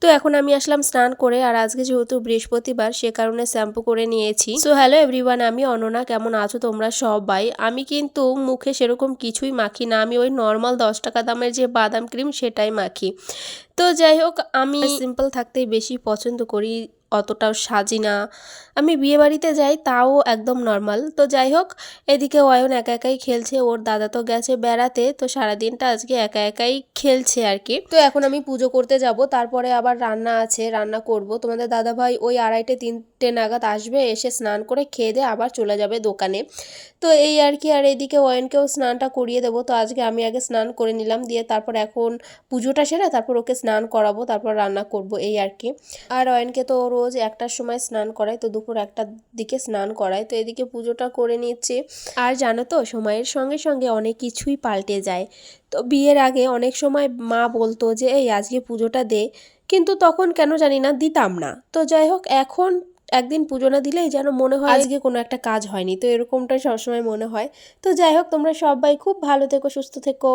তো এখন আমি আসলাম স্নান করে, আর আজকে যেহেতু বৃহস্পতিবার সে কারণে শ্যাম্পু করে নিয়েছি। সো হ্যালো এভরিওয়ান, আমি অনন্যা। কেমন আছো তোমরা সবাই? আমি কিন্তু মুখে সেরকম কিছুই মাখি না, আমি ওই নর্মাল 10 টাকা দামের যে বাদাম ক্রিম সেটাই মাখি। তো যাই হোক, আমি সিম্পল থাকতেই বেশি পছন্দ করি, অতটাও সাজি না। আমি বিয়েবাড়িতে যাই তাও একদম নর্মাল। তো যাই হোক, এদিকে অয়ন একা একাই খেলছে, ওর দাদা তো গেছে বেড়াতে, তো সারাদিনটা আজকে একা একাই খেলছে আর কি। তো এখন আমি পুজো করতে যাব, তারপরে আবার রান্না আছে, রান্না করব। তোমাদের দাদাভাই ওই 2:30-3টে নাগাদ আসবে, এসে স্নান করে খেয়ে দিয়ে আবার চলে যাবে দোকানে। তো এই আর কি। আর এদিকে অয়নকেও স্নানটা করিয়ে দেবো, তো আজকে আমি আগে স্নান করে নিলাম, দিয়ে তারপর এখন পুজোটা সেরে তারপর ওকে স্নান করাবো, তারপর রান্না করব এই আর কি। আর অয়নকে তো রোজ 1টার সময় স্নান করায়, তো দুপুর 1টার দিকে স্নান করায়। তো এদিকে পুজোটা করে নিচ্ছি। আর জানো তো, সময়ের সঙ্গে সঙ্গে অনেক কিছুই পাল্টে যায়। তো বিয়ের আগে অনেক সময় মা বলতো যে এই আজকে পুজোটা দে, কিন্তু তখন কেন জানি না দিতাম না। তো যাই হোক, এখন একদিন পুজো না দিলেই যেন মনে হয় আজকে কোনো একটা কাজ হয়নি, তো এরকমটাই সবসময় মনে হয়। তো যাই হোক, তোমরা সবাই খুব ভালো থেকো, সুস্থ থেকো।